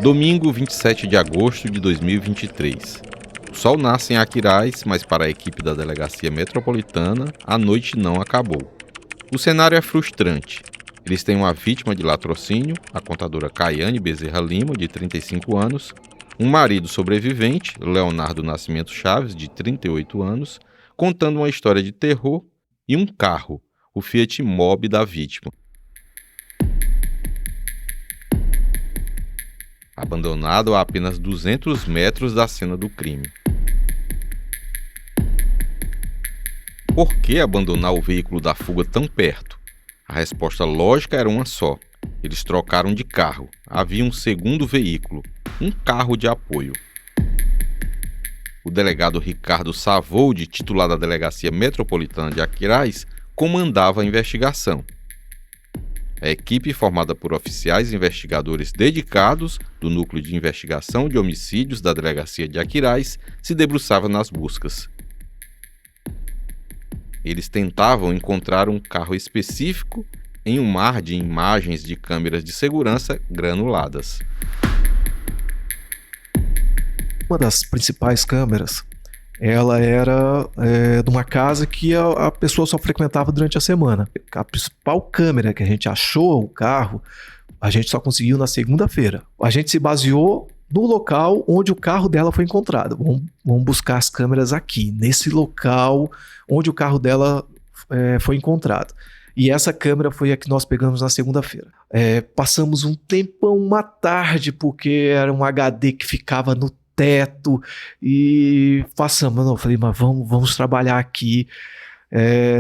Domingo, 27 de agosto de 2023. O sol nasce em Aquiraz, mas para a equipe da Delegacia Metropolitana, a noite não acabou. O cenário é frustrante. Eles têm uma vítima de latrocínio, a contadora Caiane Bezerra Lima, de 35 anos, um marido sobrevivente, Leonardo Nascimento Chaves, de 38 anos, contando uma história de terror, e um carro, o Fiat Mobi da vítima. Abandonado a apenas 200 metros da cena do crime. Por que abandonar o veículo da fuga tão perto? A resposta lógica era uma só. Eles trocaram de carro. Havia um segundo veículo, um carro de apoio. O delegado Ricardo Savoldi, titular da Delegacia Metropolitana de Aquiraz, comandava a investigação. A equipe, formada por oficiais investigadores dedicados do Núcleo de Investigação de Homicídios da Delegacia de Aquiraz, se debruçava nas buscas. Eles tentavam encontrar um carro específico em um mar de imagens de câmeras de segurança granuladas. Uma das principais câmeras, ela era de uma casa que a pessoa só frequentava durante a semana. A principal câmera que a gente achou o carro, a gente só conseguiu na segunda-feira. A gente se baseou no local onde o carro dela foi encontrado. Vamos buscar as câmeras aqui, nesse local onde o carro dela foi encontrado. E essa câmera foi a que nós pegamos na segunda-feira. Passamos um tempão, uma tarde, porque era um HD que ficava no teto, e passamos. Eu falei, mas vamos trabalhar aqui,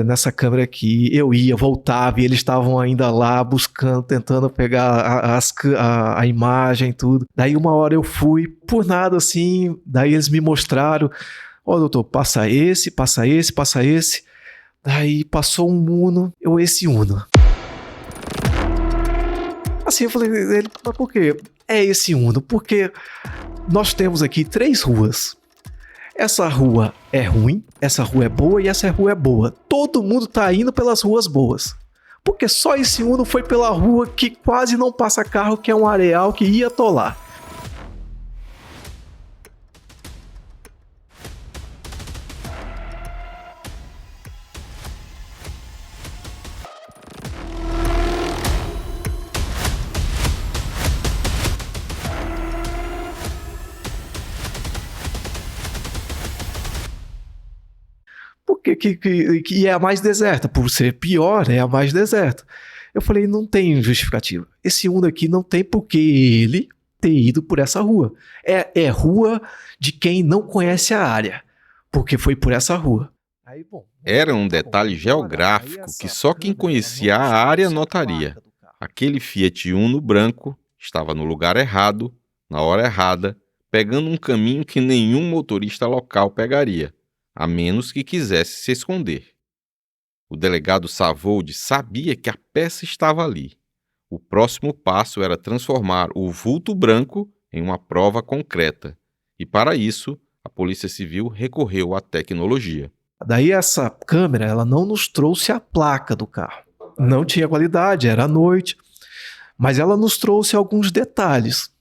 nessa câmera aqui. Eu ia, voltava, e eles estavam ainda lá buscando, tentando pegar a imagem, tudo. Daí uma hora eu fui, por nada assim, daí eles me mostraram, doutor, passa esse. Daí passou um Uno, esse Uno. Assim, eu falei, mas por quê? É esse Uno, porque nós temos aqui 3 ruas. Essa rua é ruim, essa rua é boa e essa rua é boa. Todo mundo tá indo pelas ruas boas. Porque só esse Uno foi pela rua que quase não passa carro, que é um areal que ia atolar. Que é a mais deserta, por ser pior, é a mais deserta. Eu falei, não tem justificativa. Esse Uno aqui não tem porque ele ter ido por essa rua. É rua de quem não conhece a área, porque foi por essa rua. Aí, era um detalhe geográfico que só quem conhecia a área notaria. Aquele Fiat Uno branco estava no lugar errado, na hora errada, pegando um caminho que nenhum motorista local pegaria, a menos que quisesse se esconder. O delegado Savoldi sabia que a peça estava ali. O próximo passo era transformar o vulto branco em uma prova concreta. E para isso, a Polícia Civil recorreu à tecnologia. Daí essa câmera, ela não nos trouxe a placa do carro. Não tinha qualidade, era à noite. Mas ela nos trouxe alguns detalhes,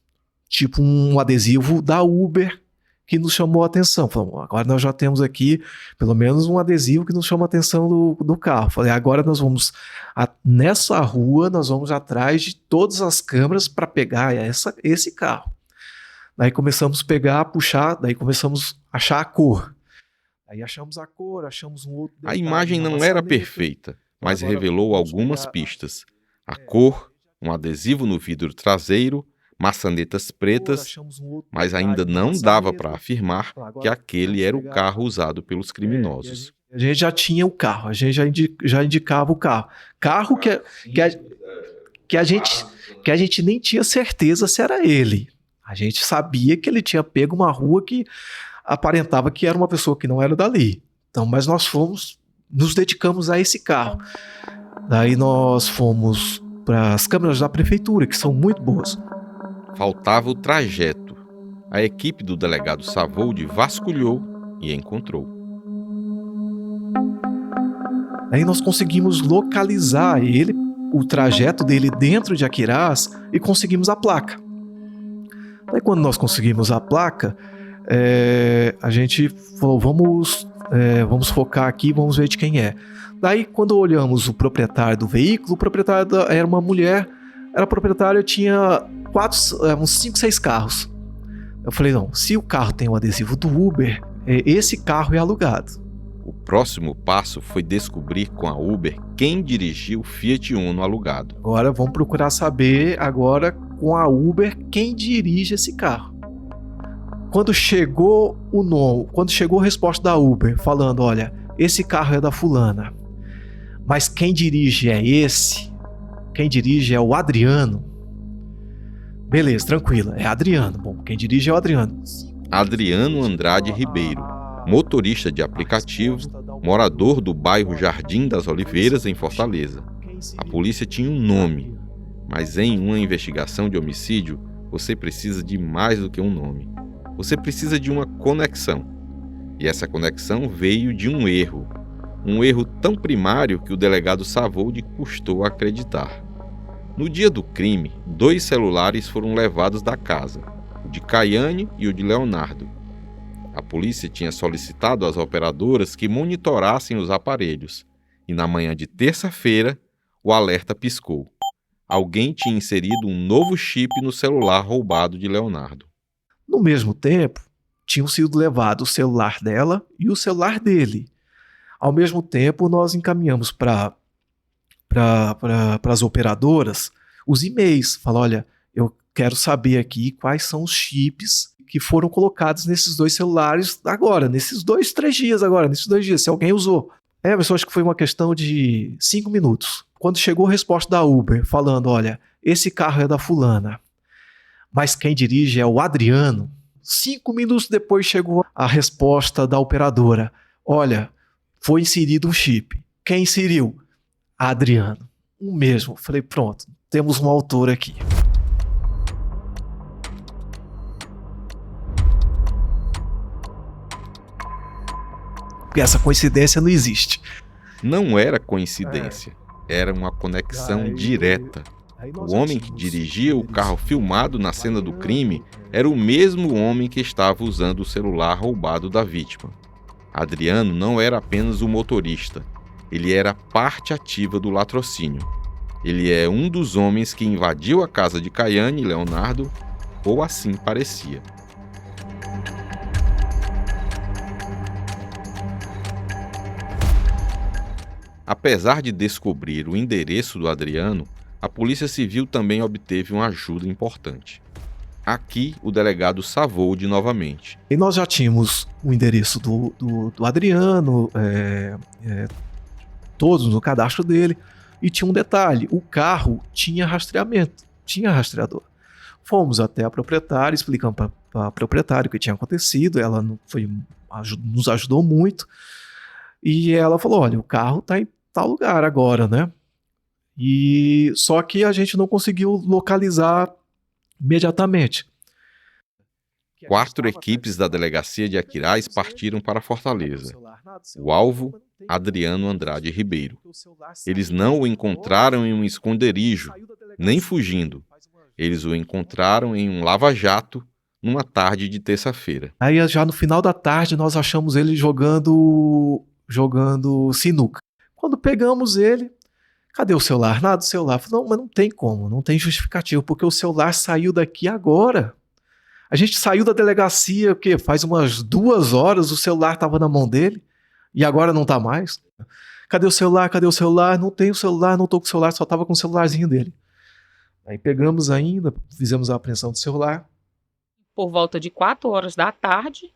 tipo um adesivo da Uber, que nos chamou a atenção. Falamos, agora nós já temos aqui pelo menos um adesivo que nos chama a atenção do carro. Falei, agora nós vamos, nessa rua, nós vamos atrás de todas as câmeras para pegar esse carro. Daí começamos a pegar, puxar, daí começamos a achar a cor. Aí achamos a cor, achamos um outro detalhe. A imagem não era perfeita, mas revelou algumas pistas. A cor, um adesivo no vidro traseiro, maçanetas pretas, mas ainda não dava para afirmar que aquele era o carro usado pelos criminosos. A gente já tinha o carro, a gente já indicava o carro. Carro que a gente nem tinha certeza se era ele. A gente sabia que ele tinha pego uma rua que aparentava que era uma pessoa que não era dali. Então, mas nós nos dedicamos a esse carro. Daí nós fomos para as câmeras da prefeitura, que são muito boas. Faltava o trajeto. A equipe do delegado Savoldi vasculhou e encontrou. Aí nós conseguimos localizar ele, o trajeto dele dentro de Aquiraz, e conseguimos a placa. Daí quando nós conseguimos a placa, a gente falou, vamos focar aqui, vamos ver de quem é. Daí quando olhamos o proprietário do veículo, o proprietário era uma mulher, era proprietária, tinha uns 5, 6 carros. Eu falei, não, se o carro tem o adesivo do Uber, esse carro é alugado. O próximo passo foi descobrir com a Uber quem dirigiu o Fiat Uno alugado. Agora vamos procurar saber agora com a Uber quem dirige esse carro. Quando chegou o nome, quando chegou a resposta da Uber falando, olha, esse carro é da fulana, mas quem dirige é esse, quem dirige é o Adriano. Beleza, tranquilo, é Adriano. Bom, quem dirige é o Adriano. Adriano Andrade Ribeiro, motorista de aplicativo, morador do bairro Jardim das Oliveiras, em Fortaleza. A polícia tinha um nome, mas em uma investigação de homicídio, você precisa de mais do que um nome. Você precisa de uma conexão. E essa conexão veio de um erro tão primário que o delegado Savold custou acreditar. No dia do crime, 2 celulares foram levados da casa, o de Caiane e o de Leonardo. A polícia tinha solicitado às operadoras que monitorassem os aparelhos, e na manhã de terça-feira, o alerta piscou. Alguém tinha inserido um novo chip no celular roubado de Leonardo. No mesmo tempo, tinham sido levados o celular dela e o celular dele. Ao mesmo tempo, nós encaminhamos para as operadoras os e-mails. Fala, olha, eu quero saber aqui quais são os chips que foram colocados nesses 2 celulares agora, nesses 2, 3 dias agora, nesses 2 dias, se alguém usou. Mas eu acho que foi uma questão de 5 minutos. Quando chegou a resposta da Uber falando, olha, esse carro é da fulana, mas quem dirige é o Adriano. 5 minutos depois chegou a resposta da operadora. Olha, foi inserido um chip. Quem inseriu? Adriano. O mesmo. Falei, pronto, temos um autor aqui. Porque essa coincidência não existe. Não era coincidência, era uma conexão direta. O homem que dirigia o carro filmado na cena do crime era o mesmo homem que estava usando o celular roubado da vítima. Adriano não era apenas o motorista, ele era parte ativa do latrocínio. Ele é um dos homens que invadiu a casa de Caiane e Leonardo, ou assim parecia. Apesar de descobrir o endereço do Adriano, a Polícia Civil também obteve uma ajuda importante. Aqui, o delegado Savold novamente. E nós já tínhamos o endereço do Adriano, todos no cadastro dele, e tinha um detalhe, o carro tinha rastreamento, tinha rastreador. Fomos até a proprietária, explicamos para a proprietária o que tinha acontecido, ela nos ajudou muito, e ela falou, olha, o carro está em tal lugar agora, né? E só que a gente não conseguiu localizar imediatamente. 4 equipes da delegacia de Aquiraz partiram para Fortaleza. O alvo, Adriano Andrade Ribeiro. Eles não o encontraram em um esconderijo, nem fugindo. Eles o encontraram em um lava-jato numa tarde de terça-feira. Aí já no final da tarde nós achamos ele jogando sinuca. Quando pegamos ele, cadê o celular? Nada do celular. Falei, não, mas não tem como, não tem justificativo, porque o celular saiu daqui agora. A gente saiu da delegacia, faz umas 2 horas, o celular estava na mão dele, e agora não está mais. Cadê o celular? Cadê o celular? Não tem o celular, não estou com o celular, só estava com o celularzinho dele. Aí pegamos ainda, fizemos a apreensão do celular. Por volta de 4 horas da tarde,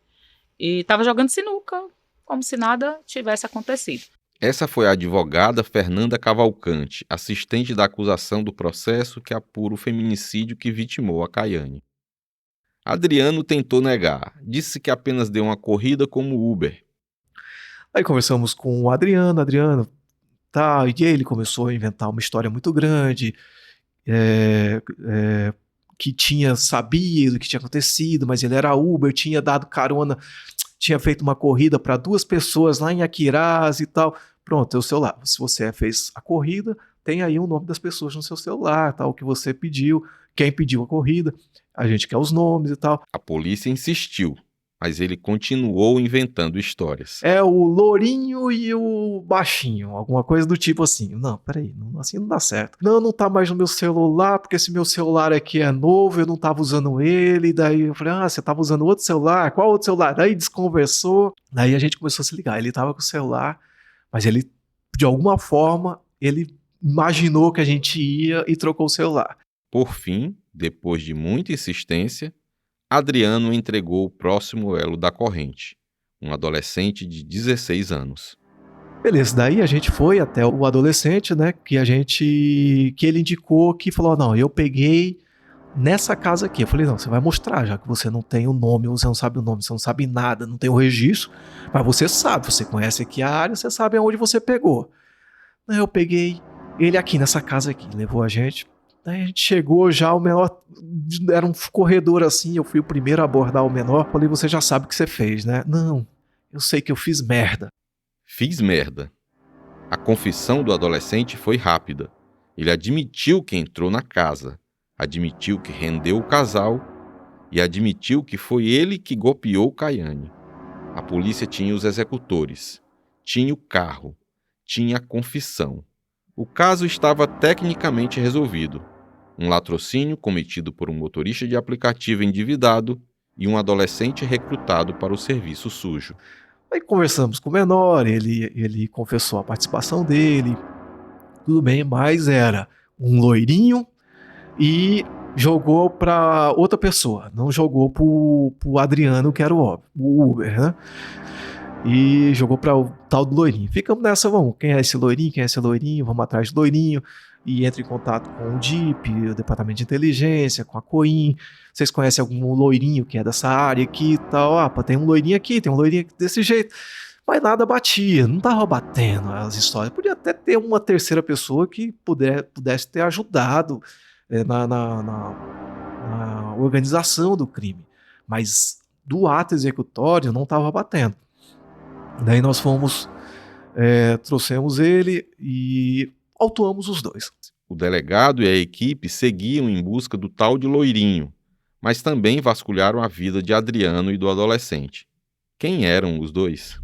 e estava jogando sinuca, como se nada tivesse acontecido. Essa foi a advogada Fernanda Cavalcante, assistente da acusação do processo que apura o feminicídio que vitimou a Caiane. Adriano tentou negar, disse que apenas deu uma corrida como Uber. Aí conversamos com o Adriano, tá, e ele começou a inventar uma história muito grande, que sabia do que tinha acontecido, mas ele era Uber, tinha dado carona, tinha feito uma corrida para 2 pessoas lá em Aquiraz e tal. Pronto, é o celular. Se você fez a corrida, tem aí o nome das pessoas no seu celular, tá, o que você pediu, quem pediu a corrida, a gente quer os nomes e tal. A polícia insistiu, mas ele continuou inventando histórias. É o lourinho e o baixinho, alguma coisa do tipo assim. Não, peraí, assim não dá certo. Não tá mais no meu celular, porque esse meu celular aqui é novo, eu não tava usando ele. Daí eu falei, você tava usando outro celular? Qual outro celular? Daí desconversou. Daí a gente começou a se ligar. Ele tava com o celular, mas ele, de alguma forma, ele imaginou que a gente ia e trocou o celular. Por fim, depois de muita insistência, Adriano entregou o próximo elo da corrente, um adolescente de 16 anos. Beleza, daí a gente foi até o adolescente, né, que ele indicou, que falou, não, eu peguei nessa casa aqui. Eu falei, não, você vai mostrar, já que você não tem o nome, você não sabe o nome, você não sabe nada, não tem o registro, mas você sabe, você conhece aqui a área, você sabe aonde você pegou. Eu peguei ele aqui nessa casa aqui, levou a gente. Daí a gente chegou já, o menor era um corredor assim, eu fui o primeiro a abordar o menor, falei, você já sabe o que você fez, né? Não, eu sei que eu fiz merda. Fiz merda. A confissão do adolescente foi rápida. Ele admitiu que entrou na casa, admitiu que rendeu o casal e admitiu que foi ele que golpeou Kayane. A polícia tinha os executores, tinha o carro, tinha a confissão. O caso estava tecnicamente resolvido. Um latrocínio cometido por um motorista de aplicativo endividado e um adolescente recrutado para o serviço sujo. Aí conversamos com o menor, ele confessou a participação dele, tudo bem, mas era um loirinho e jogou para outra pessoa, não jogou pro Adriano, que era o Uber, né? E jogou para o tal do loirinho. Ficamos nessa, vamos, quem é esse loirinho, vamos atrás do loirinho. E entra em contato com o DIP, o Departamento de Inteligência, com a COIN. Vocês conhecem algum loirinho que é dessa área aqui e tal? Tem um loirinho aqui, tem um loirinho desse jeito. Mas nada batia, não tava batendo as histórias. Podia até ter uma terceira pessoa que pudesse ter ajudado na organização do crime. Mas do ato executório não tava batendo. Daí nós fomos, trouxemos ele e autuamos os dois. O delegado e a equipe seguiam em busca do tal de loirinho, mas também vasculharam a vida de Adriano e do adolescente. Quem eram os dois?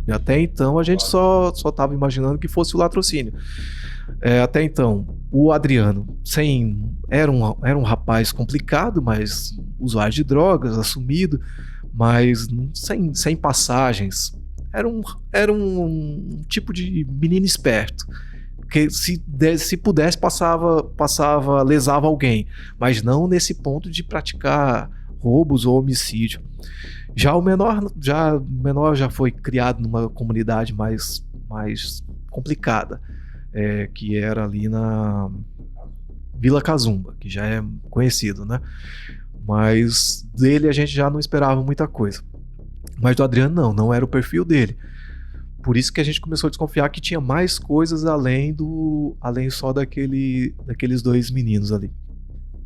E até então a gente só estava imaginando que fosse o latrocínio. Até então, o Adriano era um rapaz complicado, mas usuário de drogas, assumido, mas sem passagens. Era um tipo de menino esperto, que se pudesse lesava alguém, mas não nesse ponto de praticar roubos ou homicídio. Já o menor já foi criado numa comunidade mais complicada, que era ali na Vila Cazumba, que já é conhecido, né? Mas dele a gente já não esperava muita coisa. Mas do Adriano não era o perfil dele. Por isso que a gente começou a desconfiar que tinha mais coisas além só daqueles dois meninos ali.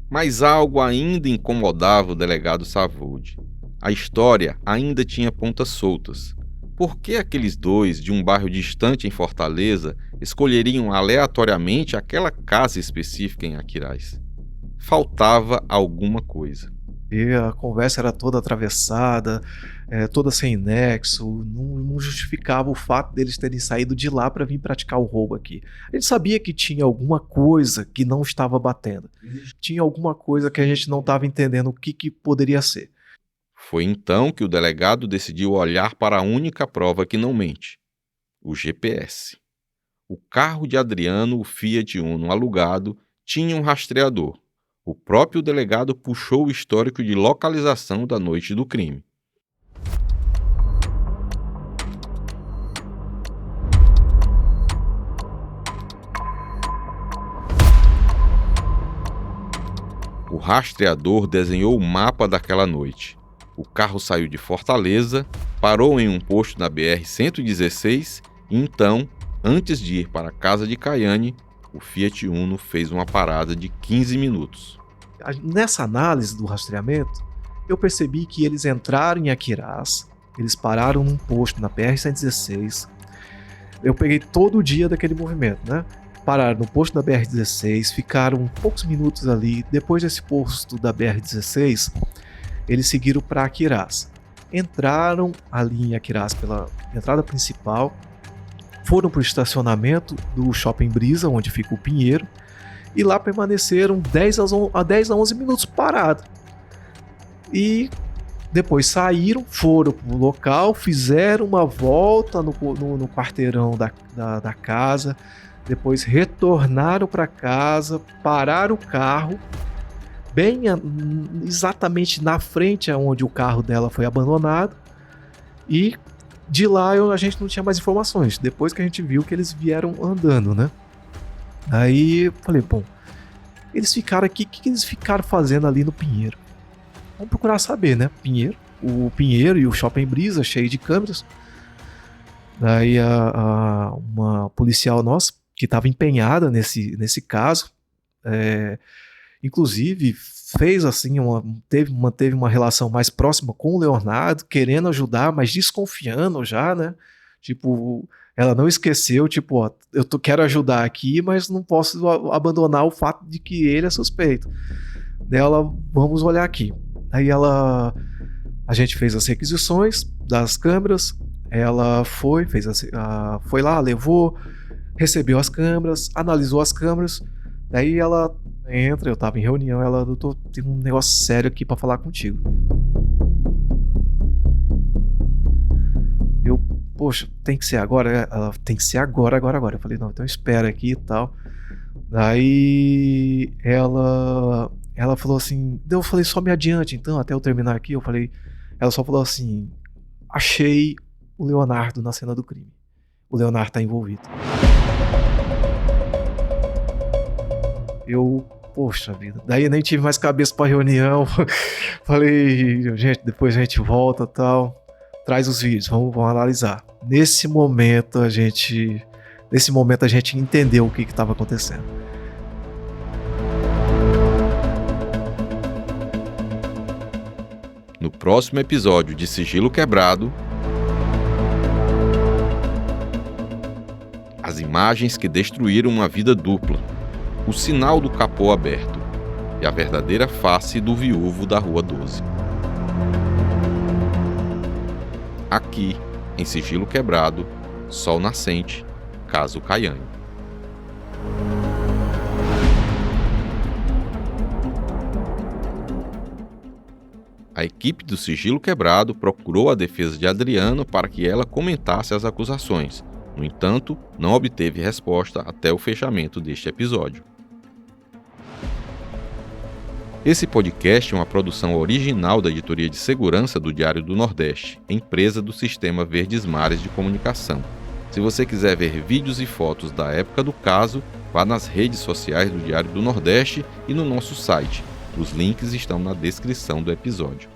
Mas algo ainda incomodava o delegado Savold. A história ainda tinha pontas soltas. Por que aqueles dois, de um bairro distante em Fortaleza, escolheriam aleatoriamente aquela casa específica em Aquiraz? Faltava alguma coisa. E a conversa era toda atravessada, toda sem nexo, não justificava o fato deles terem saído de lá para vir praticar o roubo aqui. A gente sabia que tinha alguma coisa que não estava batendo. Tinha alguma coisa que a gente não estava entendendo o que poderia ser. Foi então que o delegado decidiu olhar para a única prova que não mente: o GPS. O carro de Adriano, o Fiat Uno alugado, tinha um rastreador. O próprio delegado puxou o histórico de localização da noite do crime. O rastreador desenhou o mapa daquela noite. O carro saiu de Fortaleza, parou em um posto na BR-116 e então, antes de ir para a casa de Kayane, o Fiat Uno fez uma parada de 15 minutos. Nessa análise do rastreamento, eu percebi que eles entraram em Aquiraz, eles pararam num posto na BR-116, Eu peguei todo o dia daquele movimento, né? Pararam no posto da BR-16, ficaram poucos minutos ali. Depois desse posto da BR-16, eles seguiram para Aquirás. Entraram ali em Aquirás pela entrada principal, foram para o estacionamento do Shopping Brisa, onde fica o Pinheiro, e lá permaneceram 10 a 11 minutos parados. E depois saíram, foram para o local, fizeram uma volta no quarteirão da casa, depois retornaram para casa, pararam o carro, bem exatamente na frente onde o carro dela foi abandonado, e de lá a gente não tinha mais informações, depois que a gente viu que eles vieram andando, né? Aí eu falei, bom, eles ficaram aqui, o que eles ficaram fazendo ali no Pinheiro? Vamos procurar saber, né? O Pinheiro e o Shopping Brisa, cheio de câmeras. Daí uma policial nossa, que estava empenhada nesse caso, inclusive fez assim, manteve uma relação mais próxima com o Leonardo, querendo ajudar, mas desconfiando já, né? Tipo, ela não esqueceu, tipo, ó, quero ajudar aqui, mas não posso abandonar o fato de que ele é suspeito. Dela, vamos olhar aqui. Aí a gente fez as requisições das câmeras, ela foi lá, levou, recebeu as câmeras, analisou as câmeras, daí ela entra, eu tava em reunião, ela, doutor, tem um negócio sério aqui pra falar contigo. Eu, poxa, tem que ser agora? Ela, tem que ser agora. Eu falei, não, então espera aqui e tal. Daí ela falou assim, eu falei, só me adiante então, até eu terminar aqui. Ela só falou assim, achei o Leonardo na cena do crime. O Leonardo tá envolvido. Eu, poxa vida, daí eu nem tive mais cabeça pra reunião. Falei, gente, depois a gente volta e tal. Traz os vídeos, vamos analisar. Nesse momento a gente entendeu o que estava acontecendo. No próximo episódio de Sigilo Quebrado, as imagens que destruíram uma vida dupla, o sinal do capô aberto e a verdadeira face do viúvo da Rua 12. Aqui, em Sigilo Quebrado, Sol Nascente, caso Caiane. A equipe do Sigilo Quebrado procurou a defesa de Adriano para que ela comentasse as acusações. No entanto, não obteve resposta até o fechamento deste episódio. Esse podcast é uma produção original da Editoria de Segurança do Diário do Nordeste, empresa do Sistema Verdes Mares de Comunicação. Se você quiser ver vídeos e fotos da época do caso, vá nas redes sociais do Diário do Nordeste e no nosso site. Os links estão na descrição do episódio.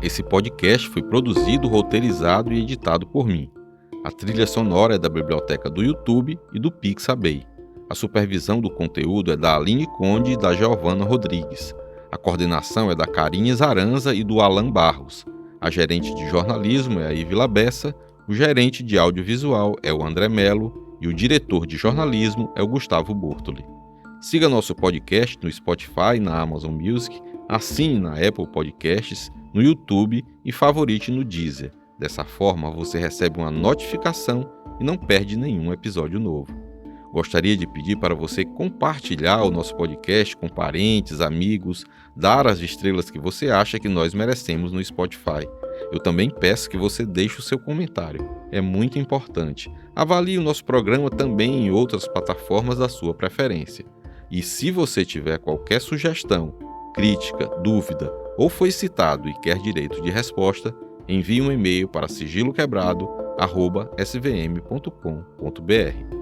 Esse podcast foi produzido, roteirizado e editado por mim. A trilha sonora é da biblioteca do YouTube e do Pixabay. A supervisão do conteúdo é da Aline Conde e da Giovana Rodrigues. A coordenação é da Carinha Zaranza e do Alan Barros. A gerente de jornalismo é a Ivila Bessa, o gerente de audiovisual é o André Melo e o diretor de jornalismo é o Gustavo Bortoli. Siga nosso podcast no Spotify, na Amazon Music, assine na Apple Podcasts, no YouTube e favorite no Deezer. Dessa forma, você recebe uma notificação e não perde nenhum episódio novo. Gostaria de pedir para você compartilhar o nosso podcast com parentes, amigos, dar as estrelas que você acha que nós merecemos no Spotify. Eu também peço que você deixe o seu comentário. É muito importante. Avalie o nosso programa também em outras plataformas da sua preferência. E se você tiver qualquer sugestão, crítica, dúvida ou foi citado e quer direito de resposta, envie um e-mail para sigiloquebrado@svm.com.br.